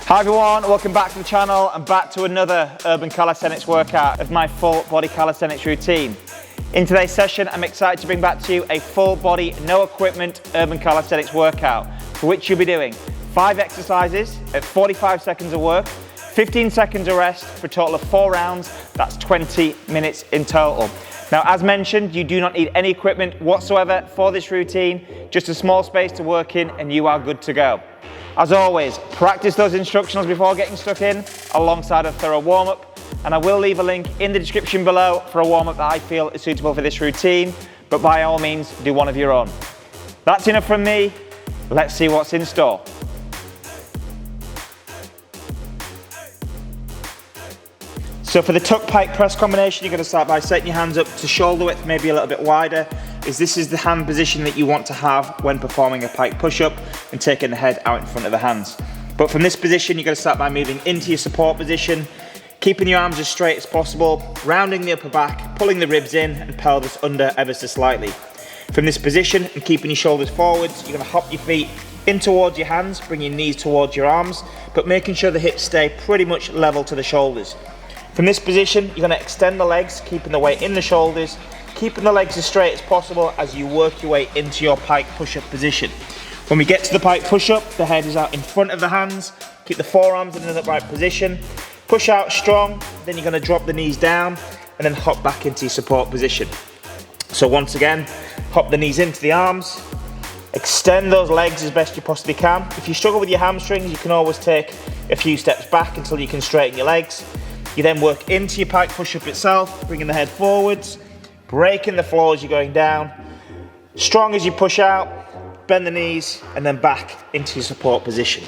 Hi everyone, welcome back to the channel and back to another Urban Calisthenics workout of my full body calisthenics routine. In today's session, I'm excited to bring back to you a full body, no equipment Urban Calisthenics workout, for which you'll be doing 5 exercises at 45 seconds of work, 15 seconds of rest for a total of 4 rounds. That's 20 minutes in total. Now, as mentioned, you do not need any equipment whatsoever for this routine, just a small space to work in and you are good to go. As always, practice those instructions before getting stuck in alongside a thorough warm-up, and I will leave a link in the description below for a warm-up that I feel is suitable for this routine, but by all means, do one of your own. That's enough from me. Let's see what's in store. So for the tuck pike press combination, you're going to start by setting your hands up to shoulder width, maybe a little bit wider, as this is the hand position that you want to have when performing a pike push-up and taking the head out in front of the hands. But from this position, you're going to start by moving into your support position, keeping your arms as straight as possible, rounding the upper back, pulling the ribs in and pelvis under ever so slightly. From this position and keeping your shoulders forwards, you're going to hop your feet in towards your hands, bring your knees towards your arms, but making sure the hips stay pretty much level to the shoulders. From this position, you're going to extend the legs, keeping the weight in the shoulders, keeping the legs as straight as possible as you work your way into your pike push-up position. When we get to the pike push-up, the head is out in front of the hands, keep the forearms in an upright position, push out strong, then you're going to drop the knees down and then hop back into your support position. So once again, hop the knees into the arms, extend those legs as best you possibly can. If you struggle with your hamstrings, you can always take a few steps back until you can straighten your legs. You then work into your pike push-up itself, bringing the head forwards, breaking the floor as you're going down. Strong as you push out, bend the knees, and then back into your support position.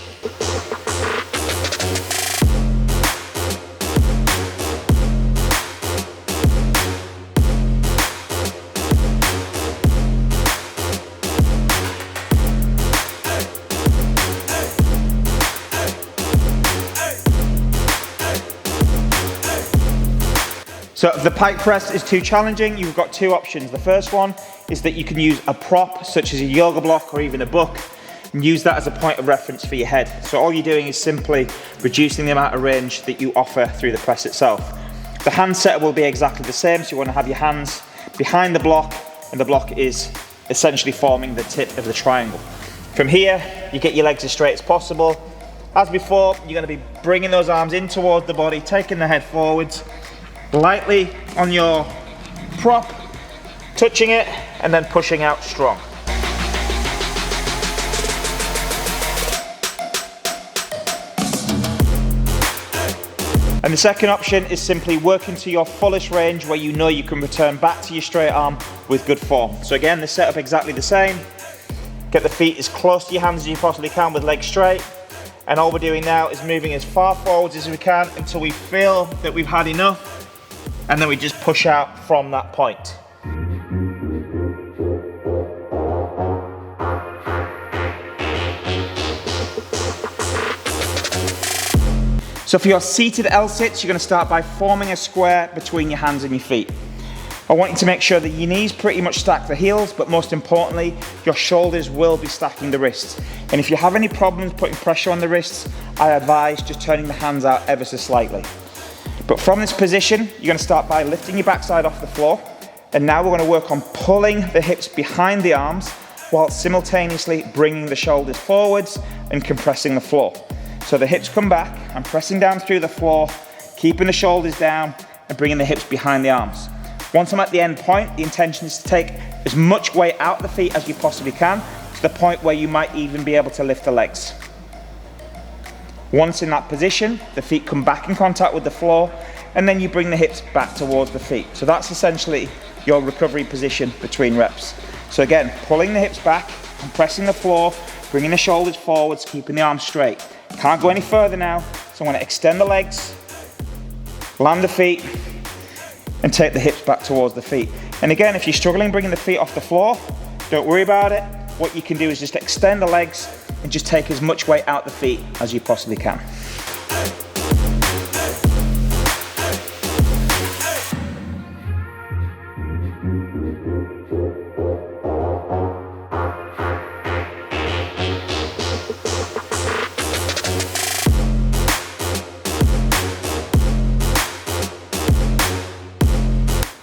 So if the pike press is too challenging, you've got 2 options. The first one is that you can use a prop, such as a yoga block or even a book, and use that as a point of reference for your head. So all you're doing is simply reducing the amount of range that you offer through the press itself. The hand setup will be exactly the same, so you want to have your hands behind the block, and the block is essentially forming the tip of the triangle. From here, you get your legs as straight as possible. As before, you're going to be bringing those arms in towards the body, taking the head forwards, lightly on your prop, touching it, and then pushing out strong. And the second option is simply working to your fullest range where you know you can return back to your straight arm with good form. So again, the setup exactly the same. Get the feet as close to your hands as you possibly can with legs straight. And all we're doing now is moving as far forwards as we can until we feel that we've had enough. And then we just push out from that point. So for your seated L-sits, you're going to start by forming a square between your hands and your feet. I want you to make sure that your knees pretty much stack the heels, but most importantly, your shoulders will be stacking the wrists. And if you have any problems putting pressure on the wrists, I advise just turning the hands out ever so slightly. But from this position, you're going to start by lifting your backside off the floor, and now we're going to work on pulling the hips behind the arms while simultaneously bringing the shoulders forwards and compressing the floor. So the hips come back, I'm pressing down through the floor, keeping the shoulders down and bringing the hips behind the arms. Once I'm at the end point, the intention is to take as much weight out of the feet as you possibly can, to the point where you might even be able to lift the legs. Once in that position, the feet come back in contact with the floor, and then you bring the hips back towards the feet. So that's essentially your recovery position between reps. So again, pulling the hips back, compressing the floor, bringing the shoulders forwards, keeping the arms straight. Can't go any further now, so I'm going to extend the legs, land the feet, and take the hips back towards the feet. And again, if you're struggling bringing the feet off the floor, don't worry about it. What you can do is just extend the legs and just take as much weight out the feet as you possibly can.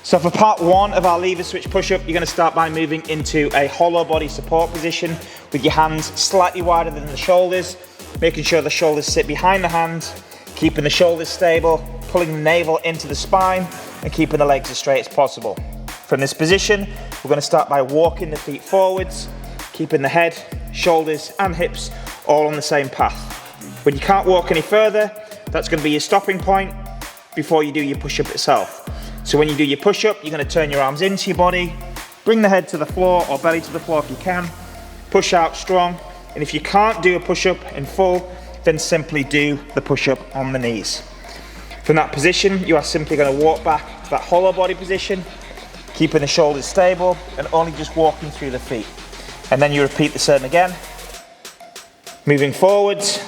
So for part one of our lever switch push-up, you're going to start by moving into a hollow body support position with your hands slightly wider than the shoulders, making sure the shoulders sit behind the hands, keeping the shoulders stable, pulling the navel into the spine, and keeping the legs as straight as possible. From this position, we're going to start by walking the feet forwards, keeping the head, shoulders, and hips all on the same path. When you can't walk any further, that's going to be your stopping point before you do your push-up itself. So when you do your push-up, you're going to turn your arms into your body, bring the head to the floor or belly to the floor if you can, push out strong, and if you can't do a push-up in full, then simply do the push-up on the knees. From that position, you are simply going to walk back to that hollow body position, keeping the shoulders stable and only just walking through the feet. And then you repeat the same again, moving forwards,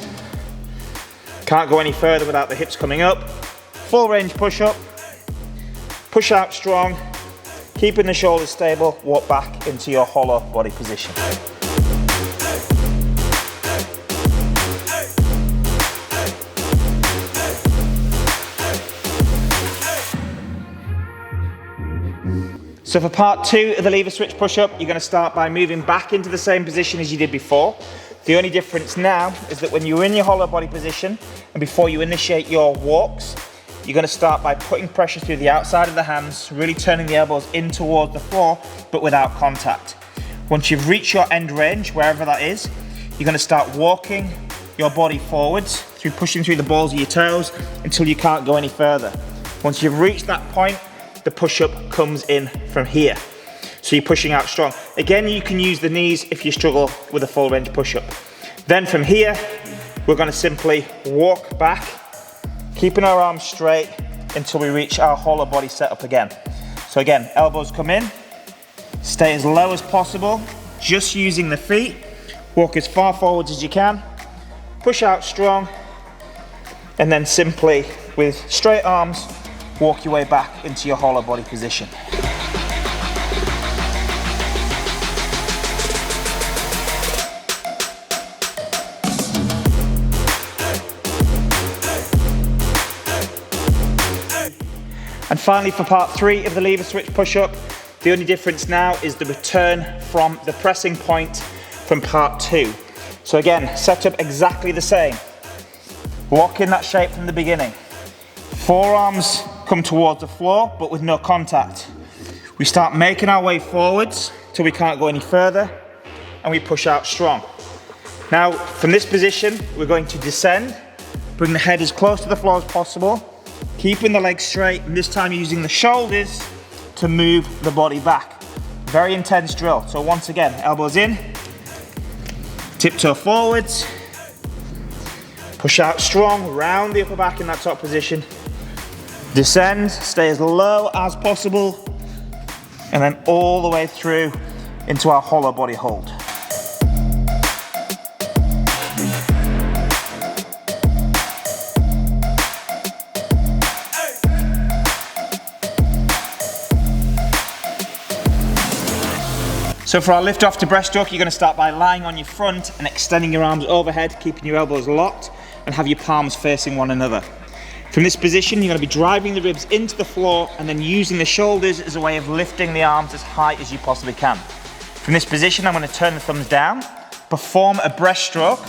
can't go any further without the hips coming up, full range push-up, push out strong, keeping the shoulders stable, walk back into your hollow body position. So for part two of the lever switch push-up, you're going to start by moving back into the same position as you did before. The only difference now is that when you're in your hollow body position and before you initiate your walks, you're going to start by putting pressure through the outside of the hands, really turning the elbows in towards the floor, but without contact. Once you've reached your end range, wherever that is, you're going to start walking your body forwards through pushing through the balls of your toes until you can't go any further. Once you've reached that point, the push-up comes in from here. So you're pushing out strong. Again, you can use the knees if you struggle with a full range push-up. Then from here, we're going to simply walk back, keeping our arms straight until we reach our hollow body setup again. So again, elbows come in, stay as low as possible, just using the feet, walk as far forwards as you can, push out strong, and then simply with straight arms, walk your way back into your hollow body position. And finally, for part three of the lever switch push-up, the only difference now is the return from the pressing point from part two. So again, set up exactly the same. Lock in that shape from the beginning. Forearms come towards the floor, but with no contact. We start making our way forwards till we can't go any further, and we push out strong. Now, from this position, we're going to descend, bring the head as close to the floor as possible, keeping the legs straight, and this time using the shoulders to move the body back. Very intense drill. So once again, elbows in, tiptoe forwards, push out strong, round the upper back in that top position, descend, stay as low as possible, and then all the way through into our hollow body hold. So for our lift off to breaststroke, you're going to start by lying on your front and extending your arms overhead, keeping your elbows locked, and have your palms facing one another. From this position, you're going to be driving the ribs into the floor and then using the shoulders as a way of lifting the arms as high as you possibly can. From this position, I'm going to turn the thumbs down, perform a breaststroke,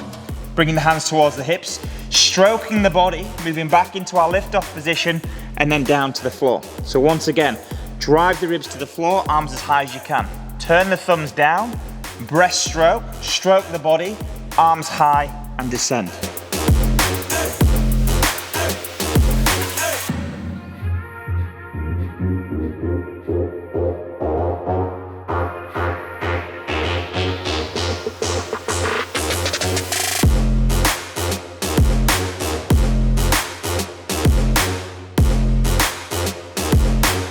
bringing the hands towards the hips, stroking the body, moving back into our lift off position, and then down to the floor. So once again, drive the ribs to the floor, arms as high as you can. Turn the thumbs down, breaststroke, stroke the body, arms high, and descend.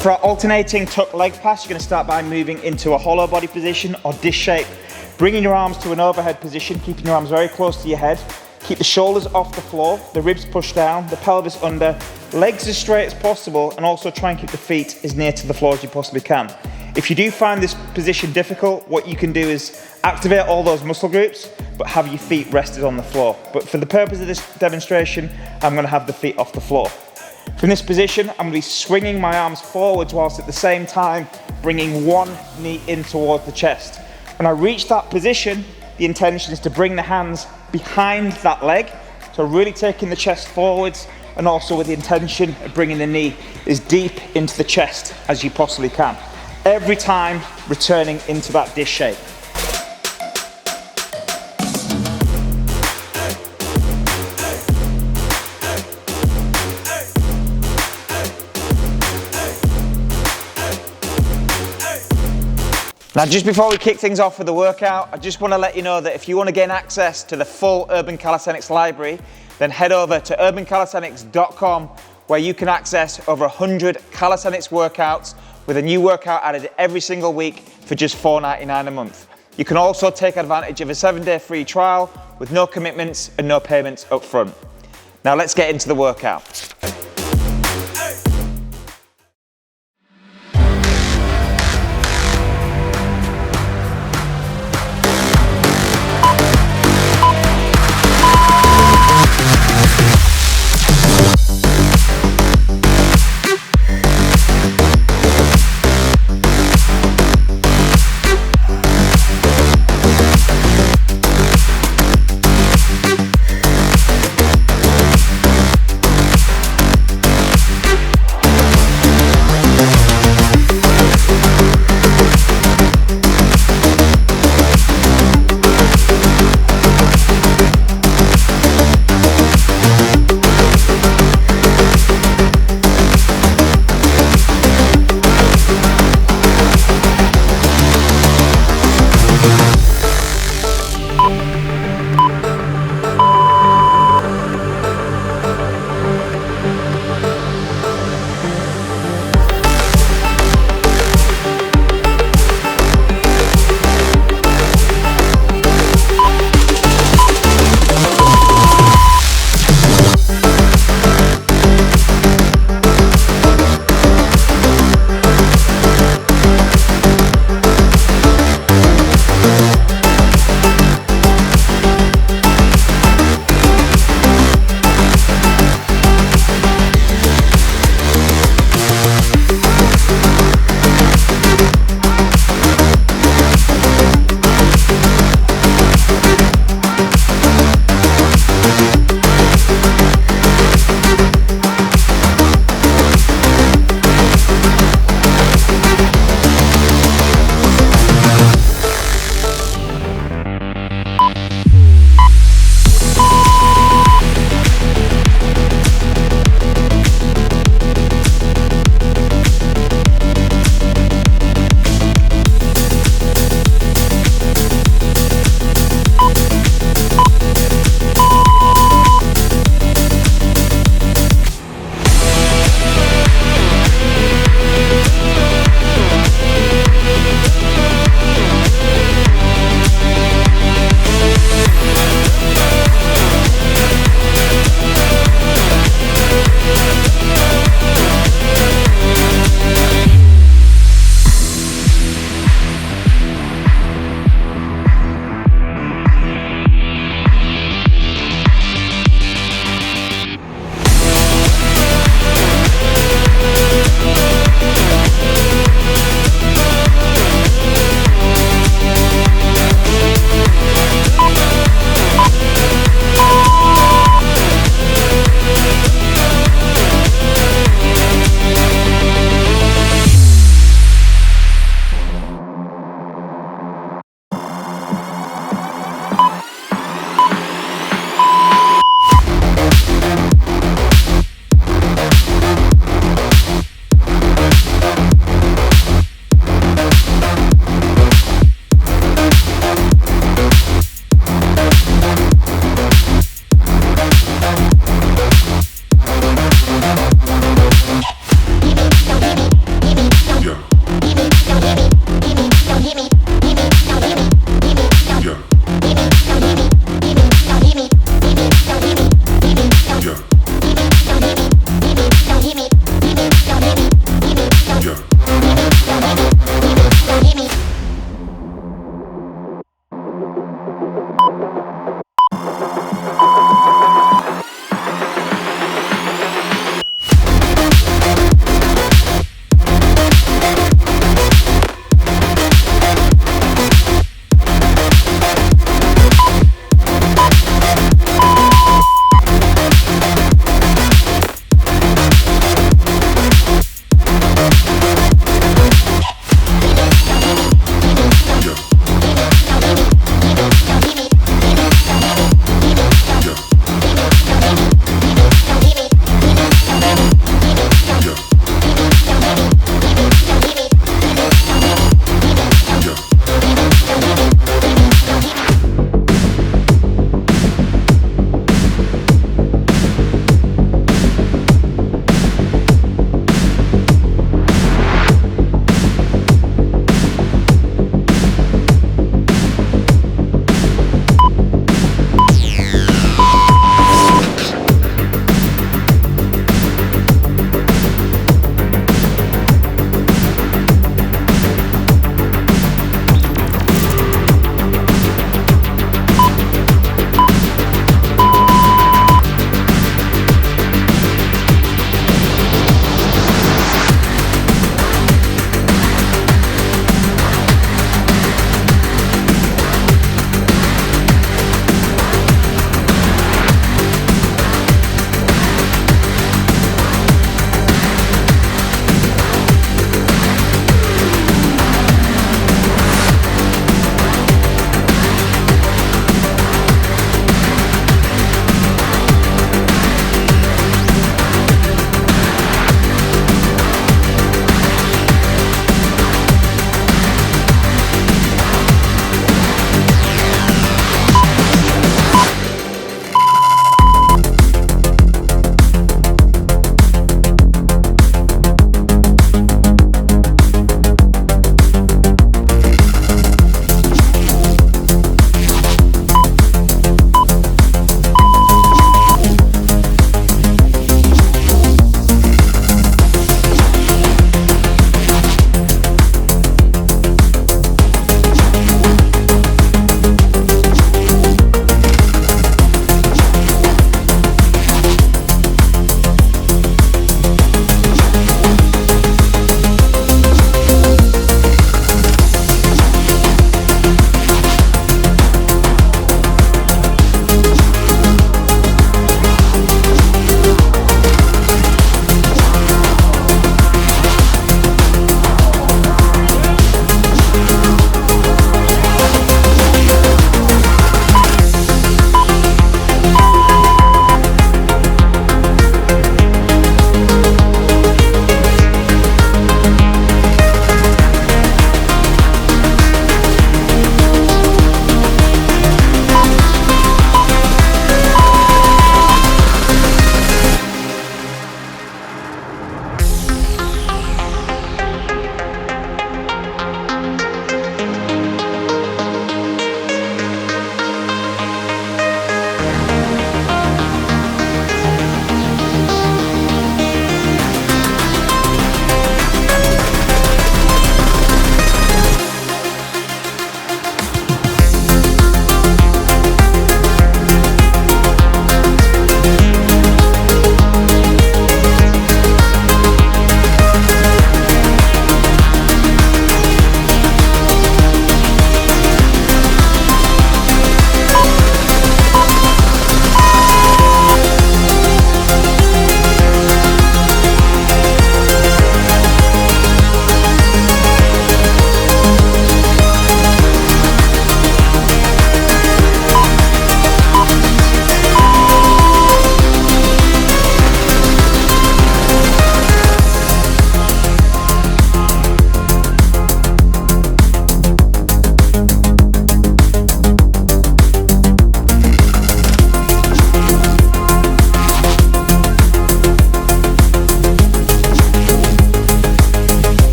For our alternating tuck leg pass, you're going to start by moving into a hollow body position or dish shape, bringing your arms to an overhead position, keeping your arms very close to your head. Keep the shoulders off the floor, the ribs pushed down, the pelvis under, legs as straight as possible, and also try and keep the feet as near to the floor as you possibly can. If you do find this position difficult, what you can do is activate all those muscle groups, but have your feet rested on the floor. But for the purpose of this demonstration, I'm going to have the feet off the floor. From this position, I'm going to be swinging my arms forwards whilst at the same time bringing one knee in towards the chest. When I reach that position, the intention is to bring the hands behind that leg, so really taking the chest forwards, and also with the intention of bringing the knee as deep into the chest as you possibly can. Every time returning into that dish shape. Now, just before we kick things off with the workout, I just want to let you know that if you want to gain access to the full Urban Calisthenics library, then head over to urbancalisthenics.com, where you can access over 100 calisthenics workouts with a new workout added every single week for just $4.99 a month. You can also take advantage of a 7-day free trial with no commitments and no payments up front. Now let's get into the workout.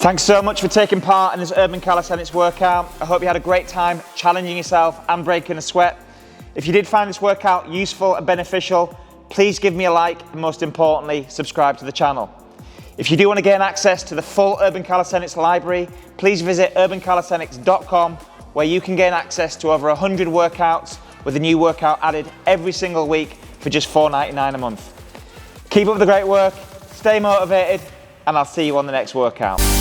Thanks so much for taking part in this Urban Calisthenics workout. I hope you had a great time challenging yourself and breaking a sweat. If you did find this workout useful and beneficial, please give me a like and most importantly, subscribe to the channel. If you do want to gain access to the full Urban Calisthenics library, please visit urbancalisthenics.com where you can gain access to over 100 workouts with a new workout added every single week for just $4.99 a month. Keep up the great work, stay motivated, and I'll see you on the next workout.